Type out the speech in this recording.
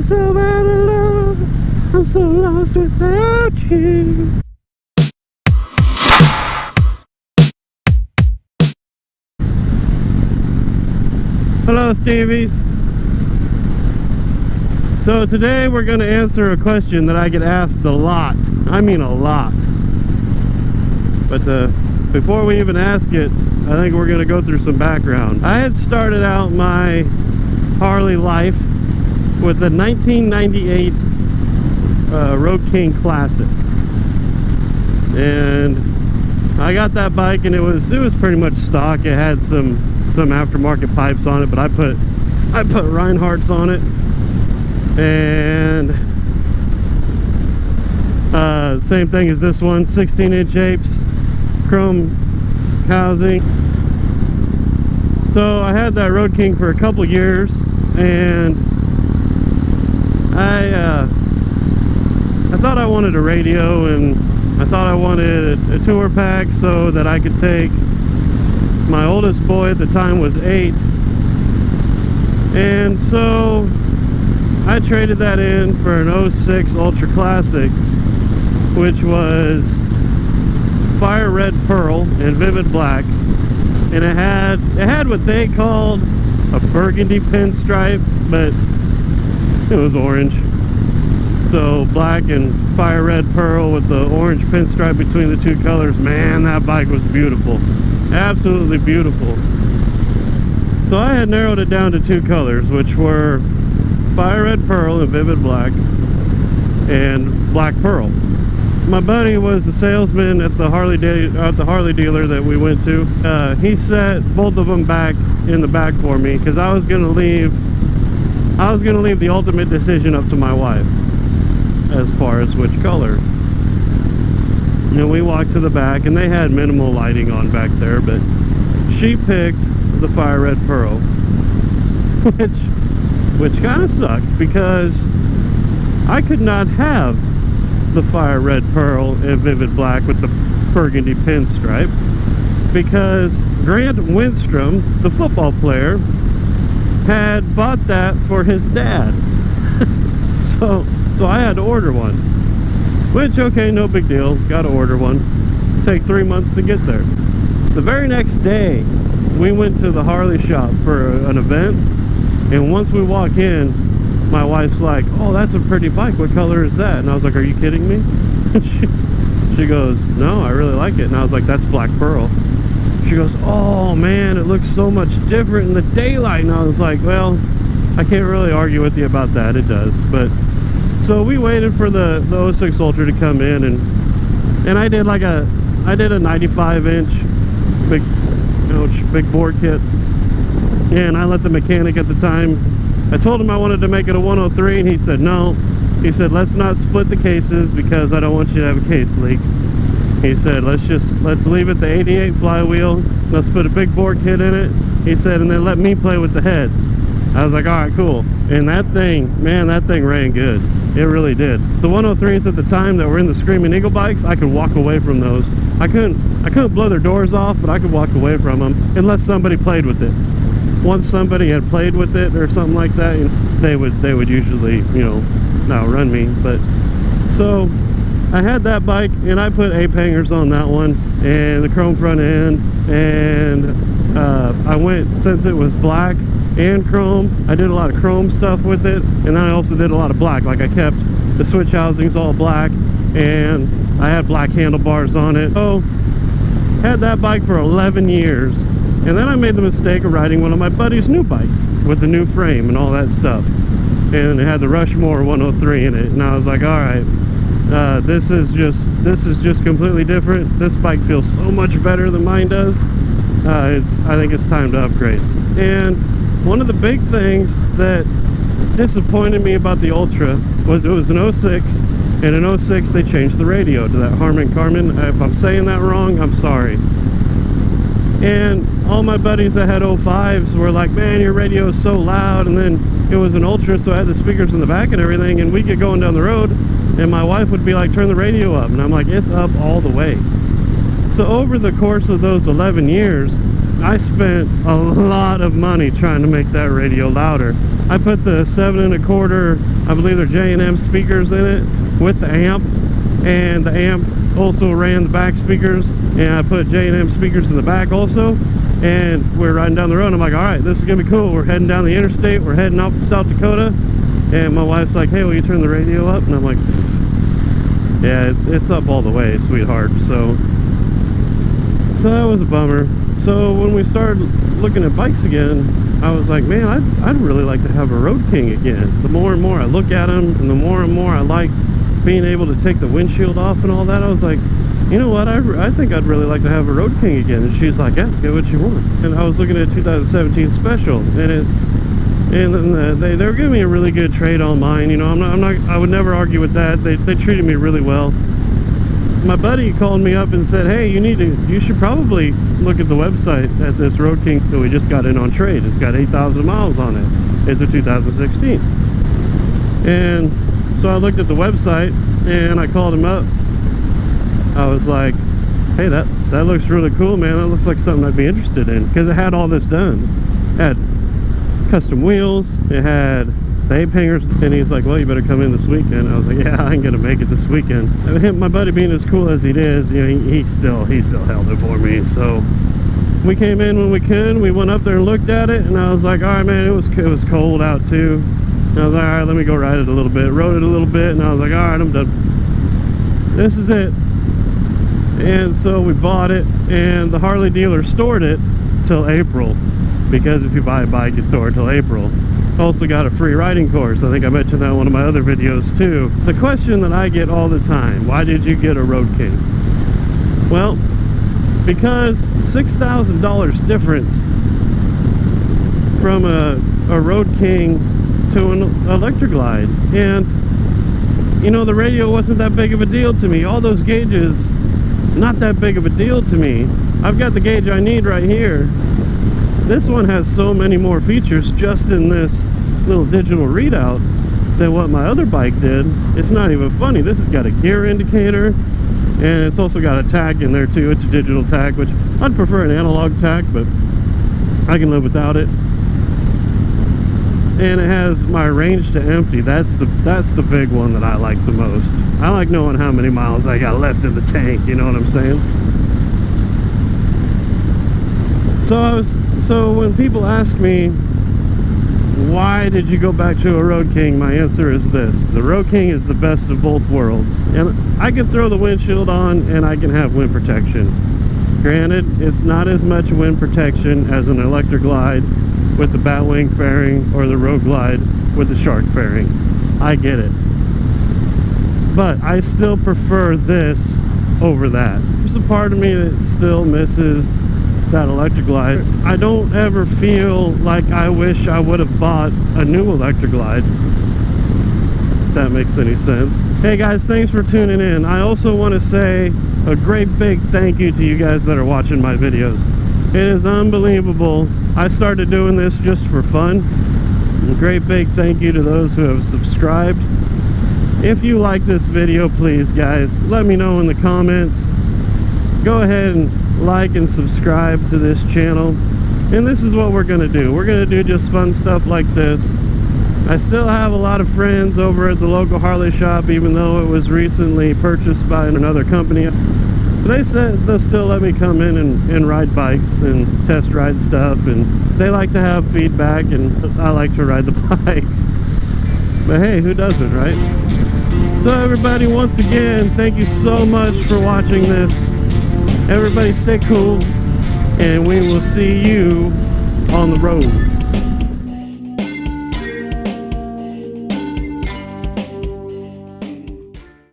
so out of love, I'm so lost without you. Hello, Stevies. So today we're going to answer a question that I get asked a lot. I mean a lot. But before we even ask it, I think we're going to go through some background. I had started out my Harley life with the 1998 Road King Classic. And I got that bike and it was pretty much stock. It had some aftermarket pipes on it, but I put Reinhardt's on it. And same thing as this one, 16-inch apes, chrome housing. So I had that Road King for a couple years, and I thought I wanted a radio, and I thought I wanted a tour pack so that I could take my oldest boy at the time was 8, and so I traded that in for an 06 Ultra Classic, which was fire red pearl and vivid black, and it had what they called a burgundy pinstripe, but it was orange. So black and fire red pearl with the orange pinstripe between the two colors. Man, that bike was beautiful, absolutely beautiful. So I had narrowed it down to 2 colors, which were fire red pearl and vivid black, and black pearl. My buddy was the salesman at the Harley dealer that we went to. He set both of them back in the back for me because I was gonna leave the ultimate decision up to my wife as far as which color. And we walked to the back, and they had minimal lighting on back there, but she picked the fire red pearl, which kind of sucked because I could not have the fire red pearl and vivid black with the burgundy pinstripe because Grant Winstrom, the football player, had bought that for his dad. so I had to order one, which, okay, no big deal, gotta order one. Take 3 months to get there. The very next day we went to the Harley shop for an event, and once we walk in, my wife's like, "Oh, that's a pretty bike. What color is that?" And I was like, "Are you kidding me?" She goes, "No, I really like it." And I was like, "That's black pearl." She goes, "Oh man, it looks so much different in the daylight." And I was like, "Well, I can't really argue with you about that. It does." But so we waited for the 06 Ultra to come in, and I did a 95-inch big bore kit, and I let the mechanic at the time, I told him I wanted to make it a 103, and he said no. He said, "Let's not split the cases because I don't want you to have a case leak." He said, let's leave it the 88 flywheel, let's put a big bore kit in it. He said, and then let me play with the heads. I was like, all right, cool. And that thing, man, that thing ran good. It really did. The 103s at the time that were in the Screaming Eagle bikes, I could walk away from those. I couldn't blow their doors off, but I could walk away from them unless somebody played with it. Once somebody had played with it or something like that, they would usually, outrun me. But so I had that bike, and I put ape hangers on that one and the chrome front end, and I went, since it was black and chrome, I did a lot of chrome stuff with it, and then I also did a lot of black. Like I kept the switch housings all black, and I had black handlebars on it. So had that bike for 11 years. And then I made the mistake of riding one of my buddy's new bikes with the new frame and all that stuff. And it had the Rushmore 103 in it. And I was like, all right, this is just completely different. This bike feels so much better than mine does. I think it's time to upgrade. And one of the big things that disappointed me about the Ultra was it was an 06, and in 06 they changed the radio to that Harman Kardon. If I'm saying that wrong, I'm sorry. And all my buddies that had 05s were like, "Man, your radio is so loud." And then it was an Ultra, so I had the speakers in the back and everything, and we'd get going down the road, and my wife would be like, "Turn the radio up," and I'm like, "It's up all the way." So over the course of those 11 years, I spent a lot of money trying to make that radio louder. I put the 7 1/4, I believe they're J&M speakers in it with the amp, and the amp also ran the back speakers, and I put J&M speakers in the back also. And we're riding down the road, and I'm like, all right, this is gonna be cool. We're heading down the interstate, we're heading off to South Dakota, and my wife's like, hey, will you turn the radio up? And I'm like, yeah, it's up all the way, sweetheart. So that was a bummer. So when we started looking at bikes again, I was like, man, I'd really like to have a Road King again. The more and more I look at them, and the more and more I liked being able to take the windshield off and all that, I was like, you know what, I think I'd really like to have a Road King again. And she's like, yeah, get what you want. And I was looking at a 2017 Special, and they were giving me a really good trade on mine. You know, I would never argue with that. They treated me really well. My buddy called me up and said, hey, you should probably look at the website at this Road King that we just got in on trade. It's got 8,000 miles on it. It's a 2016. And so I looked at the website and I called him up. I was like, hey, that looks really cool, man. That looks like something I'd be interested in, because it had all this done. It had custom wheels, it had the ape hangers, and he's like, well, you better come in this weekend. I was like, yeah, I ain't gonna make it this weekend. And my buddy, being as cool as he is, you know, he still held it for me. So we came in when we could, we went up there and looked at it, and I was like, all right, man, it was cold out too. And I was like, all right, let me go ride it a little bit. Rode it a little bit, and I was like, all right, I'm done. This is it. And so we bought it, and the Harley dealer stored it till April, because if you buy a bike, you store it till April. Also got a free riding course. I think I mentioned that in one of my other videos too. The question that I get all the time, why did you get a Road King? Well, because $6,000 difference from a Road King to an Electra Glide. And you know, the radio wasn't that big of a deal to me. All those gauges, not that big of a deal to me. I've got the gauge I need right here. This one has so many more features just in this little digital readout than what my other bike did. It's not even funny. This has got a gear indicator, and it's also got a tach in there too. It's a digital tach, which I'd prefer an analog tach, but I can live without it. And it has my range to empty. That's the big one that I like the most. I like knowing how many miles I got left in the tank, you know what I'm saying? So when people ask me, why did you go back to a Road King, my answer is this: the Road King is the best of both worlds. And I can throw the windshield on and I can have wind protection. Granted, it's not as much wind protection as an Electra Glide with the Batwing fairing or the Road Glide with the Shark fairing. I get it. But I still prefer this over that. There's a part of me that still misses that Electra Glide. I don't ever feel like I wish I would have bought a new Electra Glide, if that makes any sense. Hey guys, thanks for tuning in. I also want to say a great big thank you to you guys that are watching my videos. It is unbelievable. I started doing this just for fun. A great big thank you to those who have subscribed. If you like this video, please guys, let me know in the comments. Go ahead and like and subscribe to this channel. And this is what we're gonna do. We're gonna do just fun stuff like this. I still have a lot of friends over at the local Harley shop, even though it was recently purchased by another company. They said they'll still let me come in and ride bikes and test ride stuff, and they like to have feedback, and I like to ride the bikes. But hey, who doesn't, right? So everybody, once again, thank you so much for watching this. Everybody stay cool, and we will see you on the road.